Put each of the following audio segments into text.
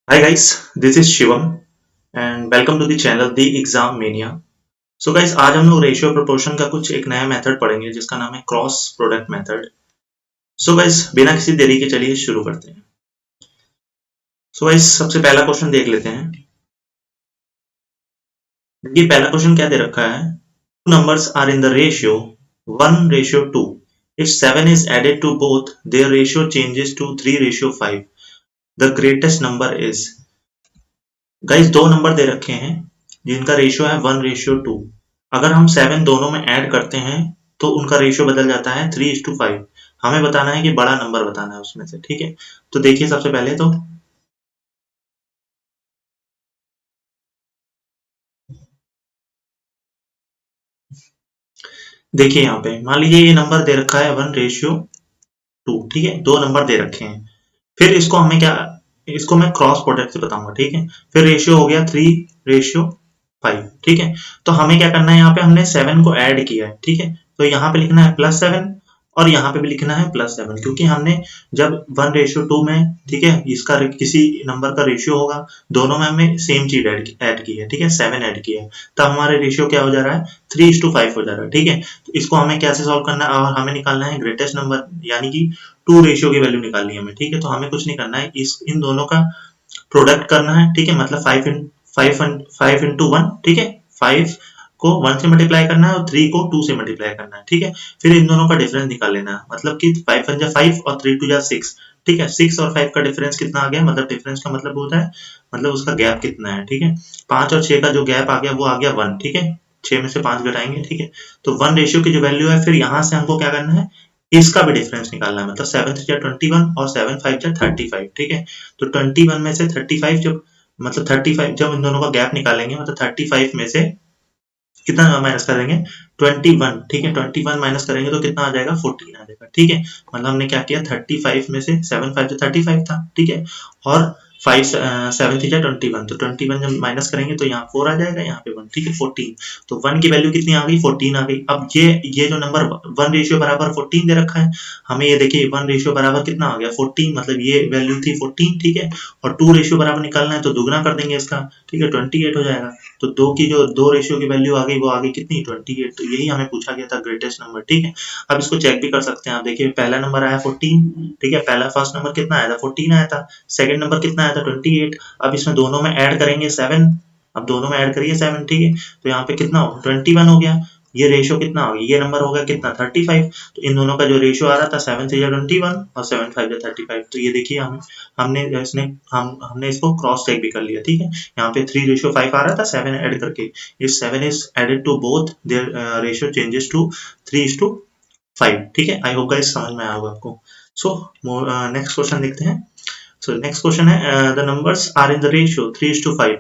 Hi guys, this is Shivam and welcome to the channel The Exam Mania. So guys, आज हम लोग ratio proportion का कुछ एक नया मेथड पढ़ेंगे जिसका नाम है cross product method. So guys, बिना किसी देरी के चलिए शुरू करते हैं. सो गाइस, सबसे पहला क्वेश्चन देख लेते हैं. ये पहला क्वेश्चन क्या दे रखा है? Two numbers are in the ratio 1:2. If 7 is added to both, their ratio changes to 3:5. The greatest number is. Guys, दो नंबर दे रखे हैं जिनका रेशियो है 1:2. अगर हम 7 दोनों में ऐड करते हैं तो उनका रेशियो बदल जाता है 3:5. हमें बताना है कि बड़ा नंबर बताना है उसमें से. ठीक है, तो देखिए सबसे पहले तो देखिए यहाँ पे मान लीजिए ये नंबर दे रखा है 1:2. ठीक है, दो नंबर दे रखे हैं. फिर इसको हमें क्या, इसको मैं क्रॉस प्रोडक्ट से बताऊंगा. ठीक है, फिर रेशियो हो गया 3:5. ठीक है, तो हमें क्या करना है, यहाँ पे हमने 7 को ऐड किया है. ठीक है, तो यहाँ पे लिखना है +7 और यहाँ पे भी लिखना है +7, क्योंकि हमने जब 1:2 में, ठीक है, इसका किसी नंबर का रेशियो होगा, दोनों में हमने सेम चीज ऐड की है. ठीक है, 7 ऐड किया है, तब हमारे रेशियो क्या हो जा रहा है, 3:5 हो जा रहा है. ठीक है, तो इसको हमें कैसे सॉल्व करना है, और हमें निकालना है ग्रेटेस्ट नंबर, यानी कि 2 रेशियो की वैल्यू निकालनी है हमें. ठीक है, तो हमें कुछ नहीं करना है, इन दोनों का प्रोडक्ट करना है. ठीक है, मतलब 5 इंटू 1. ठीक है, 5 को 1 से मल्टीप्लाई करना है और 3 को 2 से मल्टीप्लाई करना है. ठीक है, फिर इन दोनों का डिफरेंस निकाल लेना है, मतलब कि 5 1 5 और 3 2 6. ठीक है, 6 और 5 का डिफरेंस कितना आ गया, मतलब डिफरेंस का मतलब होता है, मतलब उसका गैप कितना है. ठीक है, 5 और 6 का जो गैप आ गया वो आ गया 1. ठीक है, 6 में से 5 घटाएंगे. ठीक है, तो 1 रेशियो की जो वैल्यू है, फिर यहाँ से हमको क्या करना है, इसका भी डिफरेंस निकालना है, मतलब 7 3 21 और 7 5 35. ठीक है, तो 21 में से 35 जब, मतलब 35 जब इन दोनों का गैप निकालेंगे, मतलब 35 में से कितना माइनस करेंगे, 21. ठीक है, 21 माइनस करेंगे तो कितना आ जाएगा, 14 आ जाएगा. ठीक है, मतलब हमने क्या किया, 35 में से 7 5 35 था. ठीक है, और 5 7 3 21, तो 21 जब माइनस करेंगे तो यहाँ 4 आ जाएगा, यहाँ पे 1. ठीक है, 14. तो 1 की वैल्यू कितनी आ गई, 14 आ गई. अब ये जो नंबर 1 रेशियो बराबर 14 दे रखा है, हमें ये देखिए 1 रेशियो बराबर कितना आ गया, 14, मतलब ये वैल्यू थी 14. ठीक है, और 2 रेशियो बराबर निकालना है तो दुगना कर देंगे इसका. ठीक है, 28 हो जाएगा. तो दो रेशियो की वैल्यू आ गई, वो आ गई कितनी, 28. तो यही हमें पूछा गया था, ग्रेटेस्ट नंबर. ठीक है, अब इसको चेक भी कर सकते हैं आप. देखिए पहला नंबर आया 14. ठीक है, पहला फर्स्ट नंबर कितना आया था, 14 आया था. सेकंड नंबर कितना आया था, 28. अब इसमें दोनों में ऐड करेंगे 7. अब दोनों में ऐड करिए 7. ठीक है, तो यहाँ पे कितना हो, 21 हो गया. ये रेशियो कितना हो गया, ये नंबर हो गया कितना, 35. तो इन दोनों का जो रेशियो आ रहा था, 7 से 21 और 7 5 35. तो ये देखिए हमने इसको क्रॉस चेक भी कर लिया. ठीक है, यहाँ पे 3:5 आ रहा था 7 ऐड करके. If 7 is added to both, their ratio changes to 3:5. ठीक है, आई होप गाइस समझ में आया होगा आपको. सो नेक्स्ट क्वेश्चन देखते हैं. सो नेक्स्ट क्वेश्चन है, the numbers are in the ratio 3:5.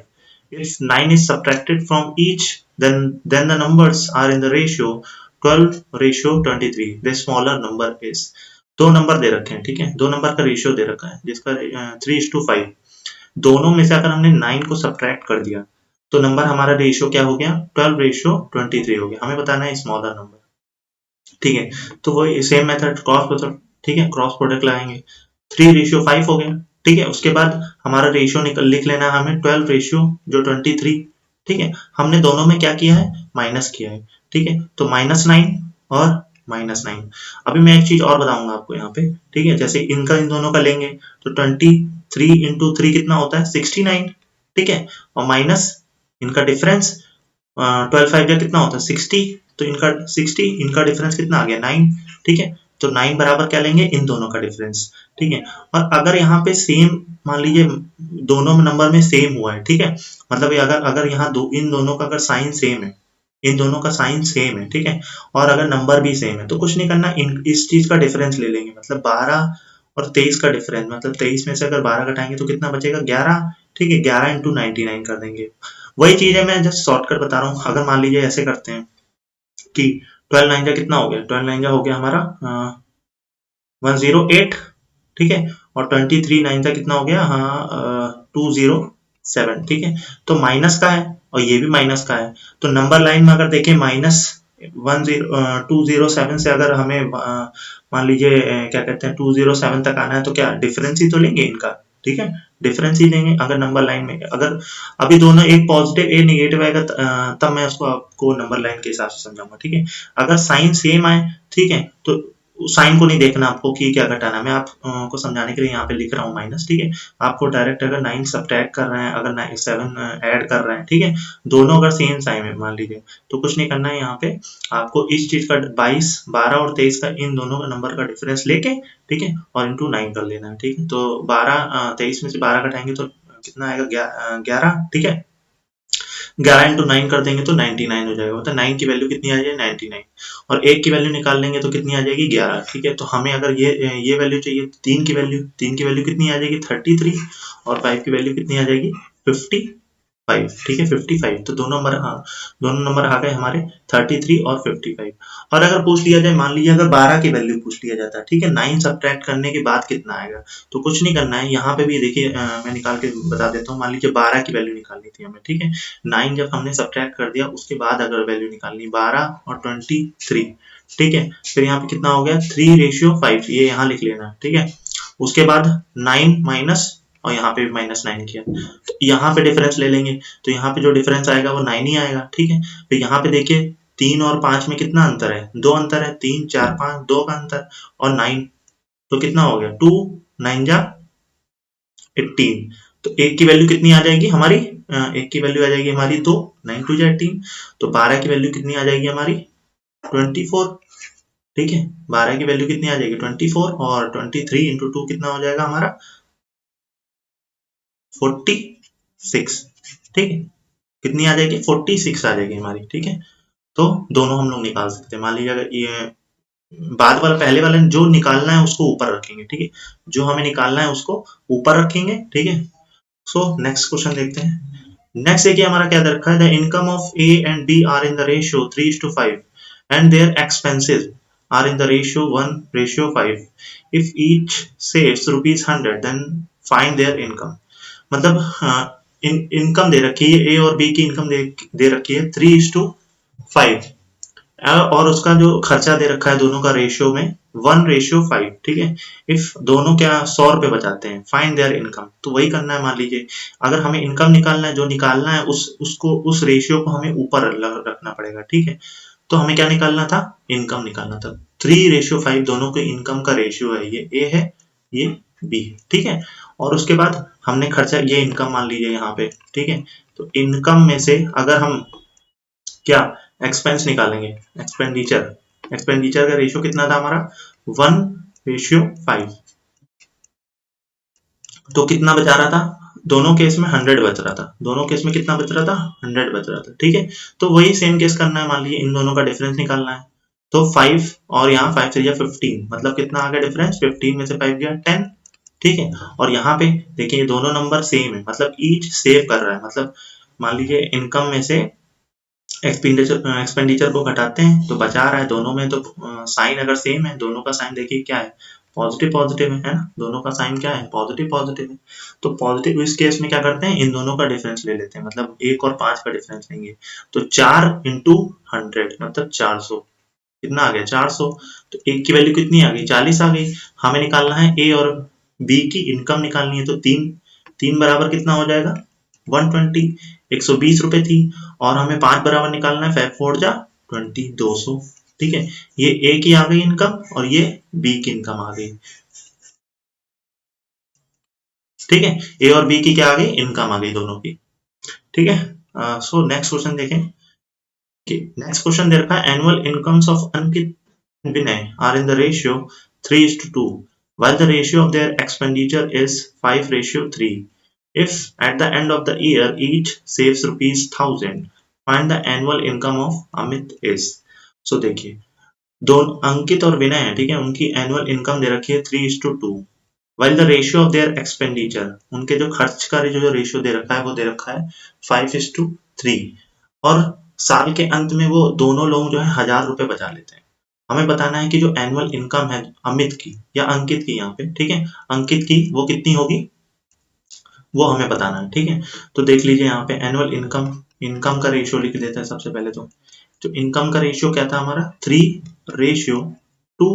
If 9 is subtracted from each, then the numbers are in the ratio 12:23. The smaller number is. दो नंबर दे रखे हैं. ठीक है, दो नंबर का रेशियो दे रखा है जिसका 3:5. दोनों में से अगर हमने 9 को सब्ट्रैक्ट कर दिया तो नंबर हमारा रेशियो क्या हो गया, 12:23 हो गया. हमें बताना है स्मॉलर नंबर. ठीक है, तो वो सेम मेथड क्रॉस प्रोडक्ट. ठीक है, क्रॉस प्रोडक्ट लगाएंगे. 3:5 हो गया. ठीक है, उसके बाद हमारा रेशियो लिख लेना है हमें 12:23. ठीक है, हमने दोनों में क्या किया है, माइनस किया है. ठीक है, तो -9 और -9. अभी मैं एक चीज और बताऊंगा आपको यहाँ पे. ठीक है, जैसे इनका इन दोनों का लेंगे तो 23 इंटू 3 कितना होता है, 69. ठीक है, और माइनस इनका डिफरेंस 12 5 का कितना होता है, 60. तो इनका 60, इनका डिफरेंस कितना आ गया, 9. ठीक है, तो 9 बराबर क्या लेंगे, इन दोनों का डिफरेंस. ठीक है, और अगर यहाँ पे सेम, मान लीजिए दोनों नंबर में सेम हुआ है. ठीक है, मतलब अगर अगर यहाँ इन दोनों का अगर साइन सेम है, इन दोनों का साइन सेम है. ठीक है, और अगर नंबर भी सेम है तो कुछ नहीं करना, इस चीज का डिफरेंस ले लेंगे. मतलब 12 और 23 का डिफरेंस, मतलब 23 में से अगर 12 घटाएंगे तो कितना बचेगा, 11. ठीक है, 11 इंटू 99 कर देंगे. वही चीज है, मैं जस्ट शॉर्टकट बता रहा हूँ. अगर मान लीजिए ऐसे करते हैं कि 12 9 कितना हो गया, 12 9 हो गया हमारा 108. ठीक है, और 23 9 कितना हो गया, हाँ 207. ठीक है, तो माइनस का है और ये भी माइनस का है. तो नंबर लाइन में अगर देखें, -207 से अगर हमें मान लीजिए क्या कहते हैं 207 तक आना है, तो क्या डिफरेंस ही तो लेंगे इनका. ठीक है, डिफरेंस ही लेंगे। अगर नंबर लाइन में अगर अभी दोनों एक पॉजिटिव एक नेगेटिव आएगा तब मैं उसको आपको नंबर लाइन के हिसाब से समझाऊंगा, ठीक है। अगर साइन सेम आए, ठीक है, तो साइन को नहीं देखना आपको कि क्या घटाना है, मैं आपको समझाने के लिए यहाँ पे लिख रहा हूँ माइनस, ठीक है। आपको डायरेक्ट अगर 9 सब्ट्रैक्ट कर रहे हैं, अगर 7 ऐड कर रहे हैं, ठीक है, दोनों अगर सेम साइन है मान लीजिए, तो कुछ नहीं करना है यहाँ पे आपको इस चीज का 22, 12 और 23 का इन दोनों का नंबर का डिफरेंस लेके, ठीक है, और इंटू 9 कर लेना है, ठीक है। तो 23 में से 12 घटाएंगे तो कितना आएगा, 11, ठीक है। 11 इंटू 9 कर देंगे तो 99 हो जाएगा, मतलब 9 की वैल्यू कितनी आ जाएगी, 99। और 1 की वैल्यू निकाल लेंगे तो कितनी आ जाएगी, 11, ठीक है। तो हमें अगर ये वैल्यू चाहिए, 3 की वैल्यू कितनी आ जाएगी, 33, और 5 की वैल्यू कितनी आ जाएगी, 55, ठीक है, 55। तो दोनों नंबर आ गए हमारे 33 और 55। और अगर पूछ लिया जाए, मान लीजिए अगर 12 की वैल्यू पूछ लिया जाता है, ठीक है, 9 सब्ट्रैक्ट करने के बाद कितना आएगा, तो कुछ नहीं करना है, यहाँ पे भी देखिए मैं निकाल के बता देता हूँ। मान लीजिए 12 की वैल्यू निकालनी थी हमें, ठीक है, 9 जब हमने सब्ट्रैक्ट कर दिया उसके बाद अगर वैल्यू निकालनी 12 और 23, ठीक है, फिर यहाँ पे कितना हो गया, 3:5, ये यहाँ लिख लेना, ठीक है। उसके बाद 9 माइनस, और यहाँ पे भी -9 किया, तो यहाँ पे डिफरेंस ले लेंगे, तो यहाँ पे जो डिफरेंस आएगा वो 9 ही आएगा, ठीक है। फिर यहाँ पे देखिए 3 और 5 में कितना अंतर है, 2 अंतर है, 3 4 5 2 का अंतर, और 9 तो कितना हो गया, 2 9 जा 18। तो एक की वैल्यू कितनी आ जाएगी हमारी, एक की वैल्यू आ जाएगी हमारी 2, 9 2 जा 18। तो 12 की वैल्यू कितनी आ जाएगी हमारी, 24, ठीक है। 12 की वैल्यू कितनी आ जाएगी, 24, और 23 इंटू 2 कितना हो जाएगा हमारा, 46, ठीक है। कितनी आ जाएगी, 46 आ जाएगी हमारी, ठीक है। तो दोनों हम लोग निकाल सकते हैं। मान लीजिए अगर ये बाद वाला पहले वाला जो निकालना है उसको ऊपर रखेंगे, ठीक है, जो हमें निकालना है उसको ऊपर रखेंगे, ठीक है। सो नेक्स्ट क्वेश्चन देखते हैं। नेक्स्ट देखिए हमारा क्या दे रखा है, the income of A and B are in the ratio 3:5 and their expenses are in the ratio 1:5। If each saves ₹100 then find their income. मतलब इनकम दे रखी है, ए और बी की इनकम दे रखी है 3:5, और उसका जो खर्चा दे रखा है दोनों का रेशियो में 1:5, ठीक है। इफ दोनों क्या 100 रुपए बचाते हैं, फाइंड देयर इनकम, तो वही करना है। मान लीजिए अगर हमें इनकम निकालना है, जो निकालना है उस रेशियो को हमें ऊपर रखना पड़ेगा, ठीक है। तो हमें क्या निकालना था, इनकम निकालना था। 3:5 दोनों के इनकम का रेशियो है, ये ए है ये बी है, ठीक है। और उसके बाद हमने खर्चा, ये इनकम मान लीजिए यहाँ पे, ठीक है। तो इनकम में से अगर हम क्या एक्सपेंस निकालेंगे, एक्सपेंडिचर का रेशियो कितना था हमारा, 1:5। तो कितना बचा रहा था, दोनों केस में 100 बच रहा था, दोनों केस में कितना बच रहा था, 100 बच रहा था, ठीक है। तो वही सेम केस करना है, मान लीजिए इन दोनों का डिफरेंस निकालना है। तो 5 और यहाँ 5 से 15, मतलब कितना आ गया डिफरेंस, 15 में से 5 गया 10, ठीक है। और यहाँ पे देखिए दोनों नंबर सेम है, मतलब ईच सेव कर रहा है, मतलब मान लीजिए इनकम में से एक्सपेंडिचर को घटाते हैं तो बचा रहा है दोनों में। तो साइन अगर सेम है, दोनों का साइन देखिए क्या है, पॉजिटिव पॉजिटिव है ना, दोनों का साइन क्या है, पॉजिटिव पॉजिटिव है। तो पॉजिटिव इस केस में क्या करते हैं, इन दोनों का डिफरेंस ले लेते हैं, मतलब 1 और 5 का डिफरेंस लेंगे। तो 4 इंटू 100 मतलब 400, कितना आ गया 400। तो एक की वैल्यू कितनी आ गई, 40 आ गई। हमें निकालना है ए और बी की इनकम निकालनी है, तो 3 बराबर कितना हो जाएगा, 120, 120 रुपए थी, और हमें 5 बराबर निकालना है, 5 4 जा 20, 200, ठीक है। ये ए की आ गई इनकम और ये बी की इनकम आ गई, ठीक है। ए और बी की क्या आ गई, इनकम आ गई दोनों की, ठीक है। सो नेक्स्ट क्वेश्चन देखें कि नेक्स्ट क्वेश्चन दे रखा है, annual incomes of Ankit and Vinay are in the ratio 3:2, while the ratio of their expenditure is 5:3. If at the end of the year each saves ₹1,000, find the annual income of Amit is. So देखिए दोनों अंकित और विनय है, ठीक है, उनकी annual income दे रखी है 3:2, while the ratio of their expenditure, उनके जो खर्च का जो रेशियो दे रखा है वो दे रखा है 5:3, और साल के अंत में वो दोनों लोग जो है 1000 रुपए बचा लेते हैं। हमें बताना है कि जो एनुअल इनकम है अमित की या अंकित की, यहाँ पे ठीक है, अंकित की वो कितनी होगी वो हमें बताना है, ठीक है। तो देख लीजिए यहाँ पे एनुअल इनकम का रेशियो लिख देते हैं सबसे पहले। तो जो इनकम का रेशियो क्या था हमारा 3:2,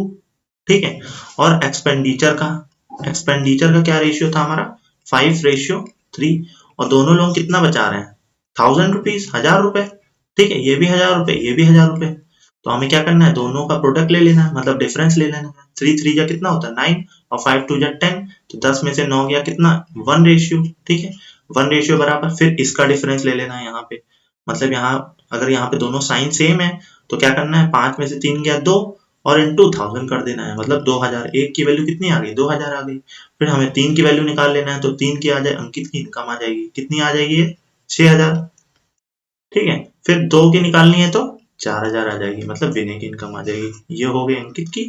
ठीक है। और एक्सपेंडिचर का क्या रेशियो था हमारा 5:3 और दोनों लोग कितना बचा रहे हैं 1000 रुपीज, 1000 रुपए। ठीक है, ये भी 1000 रुपए, ये भी 1000 रुपए। तो हमें क्या करना है, दोनों का प्रोडक्ट ले लेना है, मतलब डिफरेंस ले लेना है। 3 3 जा कितना होता है 9 और 5 2 जा 10, तो 10 में से 9 गया कितना 1 रेशियो। ठीक है, 1 रेशियो बराबर, फिर इसका डिफरेंस ले लेना है यहाँ पे। मतलब यहाँ अगर यहाँ पे दोनों साइन सेम है तो क्या करना है, 5 में से 3 गया 2 और इनटू 1000 कर देना है, मतलब 2000। एक की वैल्यू कितनी आ गई 2000 आ गई। फिर हमें 3 की वैल्यू निकाल लेना है, तो 3 की आ जाए, अंकित की इनकम आ जाएगी, कितनी आ जाएगी ये 6000। ठीक है, फिर 2 की निकालनी है तो 4000 आ जाएगी, मतलब विनय की इनकम आ जाएगी। ये हो गई अंकित की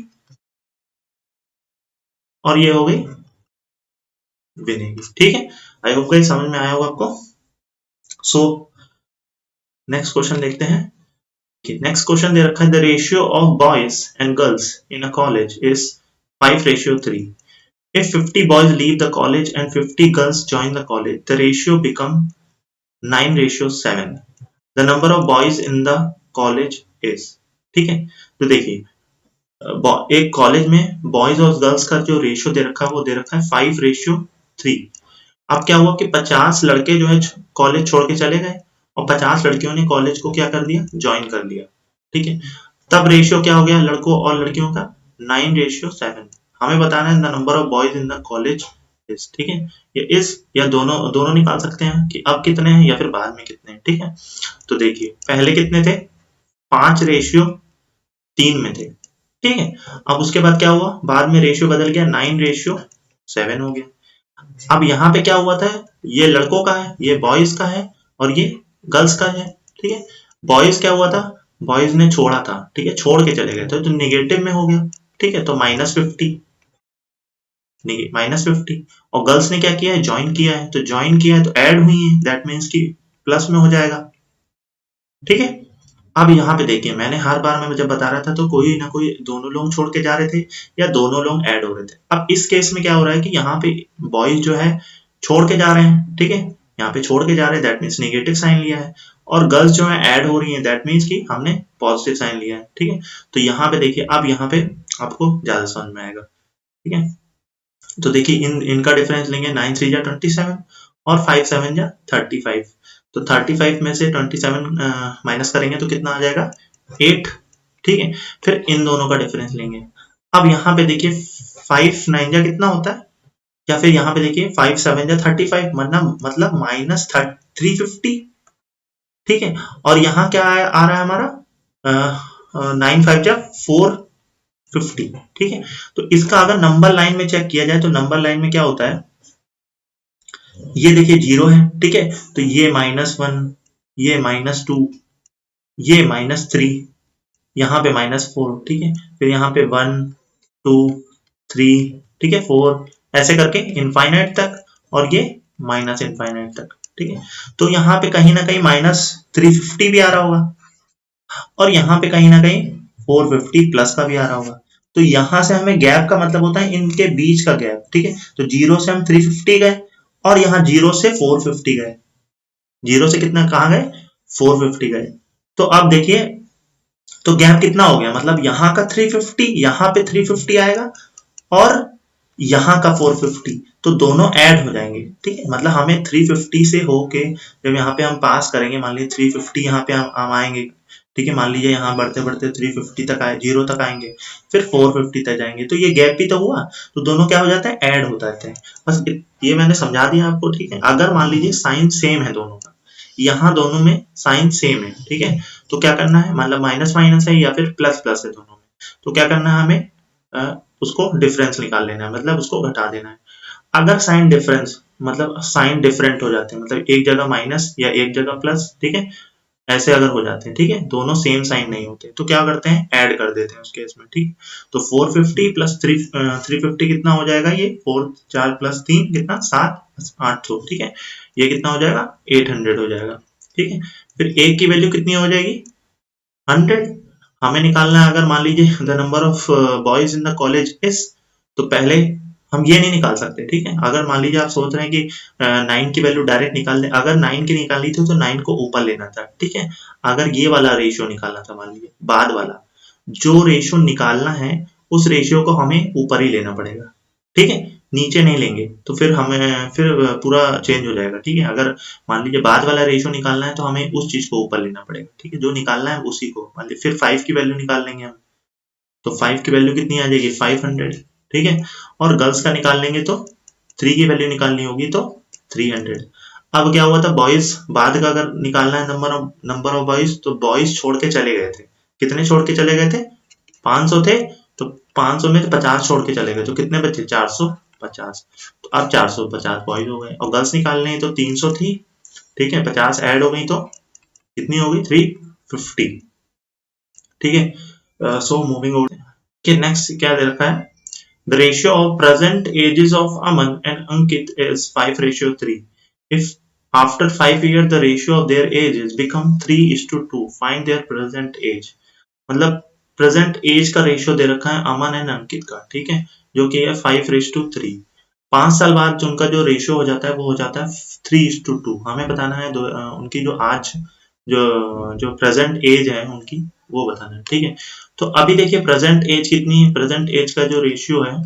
और ये हो गई विनय की। ठीक है, आई होप गाइस समझ में आया होगा आपको। सो नेक्स्ट क्वेश्चन देखते हैं। नेक्स्ट क्वेश्चन दे रखा है, the ratio of boys and girls in a college is 5:3। If 50 boys leave the college and 50 girls join the college, the ratio become 9:7. The number of boys in the college is। ठीक है, तो देखिए एक college में boys और girls का जो ratio दे रखा है वो दे रखा है 5:3। अब क्या हुआ कि 50 लड़के जो है कॉलेज छोड़ के चले गए और 50 लड़कियों ने कॉलेज को क्या कर दिया, ज्वाइन कर लिया। ठीक है, तब रेशियो क्या हो गया लड़कों और लड़कियों का 9:7। हमें बताना है the number of boys in the college is. ठीक है, ये इस या दोनों निकाल सकते हैं कि अब कितने हैं या फिर बाद में कितने हैं। ठीक है, तो देखिए पहले कितने थे 5:3 में थे। ठीक है, अब उसके बाद क्या हुआ, बाद में रेशियो बदल गया 9:7 हो गया। अब यहाँ पे क्या हुआ था, ये लड़कों का है, ये बॉयज का है और ये गर्ल्स का है। ठीक है, बॉयज क्या हुआ था, बॉयज ने छोड़ा था। ठीक है, छोड़ के चले गए थे तो नेगेटिव में हो गया। ठीक है, तो -50 और गर्ल्स ने क्या किया है, ज्वाइन किया है, तो ज्वाइन किया है तो ऐड हुई है, दैट मीन्स कि प्लस में हो जाएगा। ठीक है, अब यहाँ पे देखिए मैंने हर बार मैं जब बता रहा था तो कोई ना कोई दोनों लोग छोड़ के जा रहे थे या दोनों लोग ऐड हो रहे थे। अब इस केस में क्या हो रहा है कि यहाँ पे बॉयज जो है छोड़ के जा रहे हैं। ठीक है, यहाँ पे छोड़ के जा रहे हैं, दैट मीन्स नेगेटिव साइन लिया है, और गर्ल्स जो है ऐड हो रही है, दैट मीन्स कि हमने पॉजिटिव साइन लिया है। ठीक है, तो यहाँ पे देखिए अब यहाँ पे आपको ज्यादा समझ में आएगा। ठीक है, तो देखिए इनका डिफरेंस लेंगे, 9 3 जा 27 और 5 7 जा 35। तो 35 में से 27 माइनस करेंगे तो कितना आ जाएगा 8। ठीक है, फिर इन दोनों का डिफरेंस लेंगे। अब यहाँ पे देखिए 5 9 जा कितना होता है, या फिर यहाँ पे देखिए 5 7 जा 35, मतलब -350। ठीक है, और यहाँ क्या आ रहा है हमारा 9 5 जा 450। ठीक है, तो इसका अगर नंबर लाइन में चेक किया जाए तो नंबर लाइन में क्या होता है, ये देखिए 0 है। ठीक है, तो ये -1, ये -2, ये -3, यहाँ पे -4। ठीक है, फिर यहाँ पे 1 2 3, ठीक है 4, ऐसे करके इनफाइनाइट तक, और ये माइनस इनफाइनाइट तक। ठीक है, तो यहाँ पे कहीं ना कहीं -350 भी आ रहा होगा और यहाँ पे कहीं ना कहीं 450 प्लस का भी आ रहा होगा। तो यहाँ से हमें गैप का मतलब होता है इनके बीच का गैप। ठीक है, तो 0 से हम 350 गए और यहाँ 0 से 450 गए, 0 से कितना कहाँ गए 450 गए। तो अब देखिए तो गैप कितना हो गया, मतलब यहाँ का 350, यहाँ पे 350 आएगा और यहाँ का 450, तो दोनों ऐड हो जाएंगे। ठीक है, मतलब हमें 350 से होके जब यहाँ पे हम पास करेंगे, मान लीजिए 350 यहाँ पे हम आएंगे। ठीक है, मान लीजिए यहाँ बढ़ते बढ़ते 350 तक आए, 0 तक आएंगे, फिर 450 तक जाएंगे, तो ये गैप भी तो हुआ, तो दोनों क्या हो जाते हैं ऐड हो जाते हैं। बस ये मैंने समझा दिया आपको। ठीक है, अगर मान लीजिए साइन सेम है दोनों का, यहाँ दोनों में साइन सेम है। ठीक है, तो क्या करना है, मतलब माइनस माइनस है या फिर प्लस प्लस है दोनों में, तो क्या करना है हमें उसको डिफरेंस निकाल लेना है, मतलब उसको घटा देना है। अगर साइन डिफरेंस मतलब साइन डिफरेंट हो जाते हैं, मतलब एक जगह माइनस या एक जगह प्लस, ठीक है, ऐसे अगर हो जाते हैं, ठीक है, दोनों सेम साइन नहीं होते, तो क्या करते हैं ऐड कर देते हैं उस केस में। ठीक, तो 450 प्लस 350 कितना हो जाएगा, ये 4 4 प्लस 3 कितना 7 800। ठीक है, ये कितना हो जाएगा 800 हो जाएगा। ठीक है, फिर एक की वैल्यू कितनी हो जाएगी 100। हमें निकालना है अगर मान लीजिए the number of boys in the college is, तो पहले हम ये नहीं निकाल सकते। ठीक है, अगर मान लीजिए आप सोच रहे हैं कि 9 की वैल्यू डायरेक्ट निकाल दें, अगर 9 की निकाली थी तो 9 को ऊपर लेना था। ठीक है, अगर ये वाला रेशियो निकालना था, मान लीजिए बाद वाला जो रेशियो निकालना है उस रेशियो को हमें ऊपर ही लेना पड़ेगा। ठीक है, नीचे नहीं लेंगे तो फिर हमें फिर पूरा चेंज हो जाएगा, ठीक है। अगर मान लीजिए बाद वाला रेशियो निकालना है तो हमें उस चीज को ऊपर लेना पड़ेगा, ठीक है। जो निकालना है उसी को, मान लीजिए फिर 5 की वैल्यू निकाल लेंगे हम, तो 5 की वैल्यू कितनी आ जाएगी 500, ठीक है। और गर्ल्स का निकाल लेंगे तो 3 की वैल्यू निकालनी होगी तो 300। अब क्या हुआ था बॉयज, बाद का अगर निकालना है नंबर ऑफ बॉयज, तो बॉयज छोड़ के चले गए थे। कितने छोड़ के चले गए थे? 500 थे, तो 500 में 50 छोड़ के चले गए, तो कितने बचे? 450। तो अब 450 बॉयज हो गए। और गर्ल्स निकालने हैं तो 300 थी, ठीक है, 50 ऐड हो गई तो कितनी हो गई 350, ठीक है। सो मूविंग ओवर के नेक्स्ट क्या दे रखा है, the ratio of present ages of Aman and Ankit is 5:3. If after 5 years the ratio of their ages become 3:2, find their present age. मतलब प्रेजेंट एज का रेशियो दे रखा है अमन एंड अंकित का, ठीक है, जो कि है 5:3। 5 साल बाद जो उनका जो रेशियो हो जाता है वो हो जाता है 3:2। हमें बताना है उनकी जो आज जो जो प्रेजेंट एज है उनकी, वो बताना है, ठीक है। तो अभी देखिए प्रेजेंट एज कितनी है, प्रेजेंट एज का जो रेशियो है,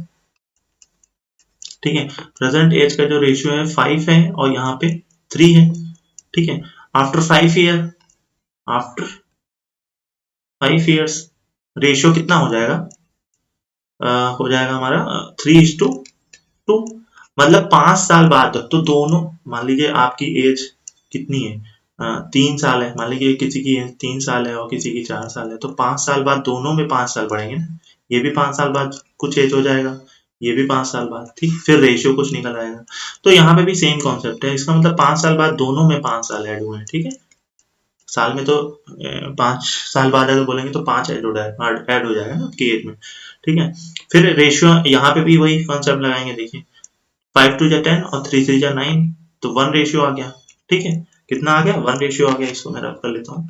ठीक है, प्रेजेंट एज का जो रेशियो है 5 है और यहाँ पे 3 है, ठीक है। After 5 year, after 5 years ratio कितना हो जाएगा, हो जाएगा हमारा 3:2। मतलब 5 साल बाद, तो दोनों, मान लीजिए आपकी एज कितनी है, 3 साल है, मान लीजिए किसी की एज 3 साल है और किसी की 4 साल है, तो 5 साल बाद दोनों में 5 साल बढ़ेंगे ना। ये भी 5 साल बाद कुछ एज हो जाएगा, ये भी 5 साल बाद, ठीक, फिर रेशियो कुछ निकल आएगा। तो यहाँ पे भी सेम कॉन्सेप्ट है, इसका मतलब 5 साल बाद दोनों में 5 साल ऐड हुए हैं, ठीक है। साल में तो 5 साल बाद अगर बोलेंगे तो 5 ऐड हो जाएगा ना आपकी एज में, ठीक है। फिर रेशियो यहाँ पे भी वही कॉन्सेप्ट लगाएंगे, देखिए 5 2 जा 10 और 3 3 जा 9, तो 1 रेशियो आ गया, ठीक है। कितना आ गया? 1 रेशियो आ गया। इसको मैं रब कर लेता हूँ,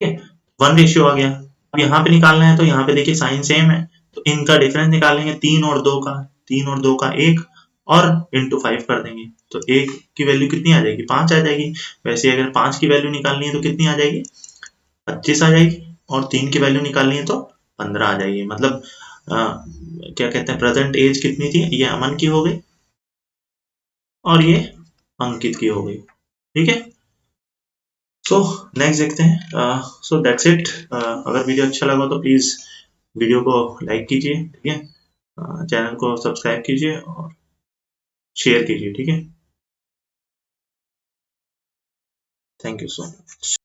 ठीक है, 1 रेशियो आ गया। अब यहाँ पे निकालना है तो यहाँ पे देखिए साइन सेम है, तो इनका डिफरेंस निकालेंगे, 3 और 2 का, 3 और 2 का 1 और इंटू 5 कर देंगे, तो 1 की वैल्यू कितनी आ जाएगी 5 आ जाएगी। वैसे अगर 5 की वैल्यू निकालनी है तो कितनी आ जाएगी 25 आ जाएगी, और 3 की वैल्यू निकालनी है तो 15 आ जाएगी। मतलब क्या कहते हैं, प्रेजेंट एज कितनी थी, ये अमन की हो गई और ये अंकित की हो गई, ठीक है। सो नेक्स्ट देखते हैं। So that's it. अगर वीडियो अच्छा लगा तो प्लीज वीडियो को लाइक कीजिए, ठीक है, चैनल को सब्सक्राइब कीजिए और शेयर कीजिए, ठीक है। Thank you so much.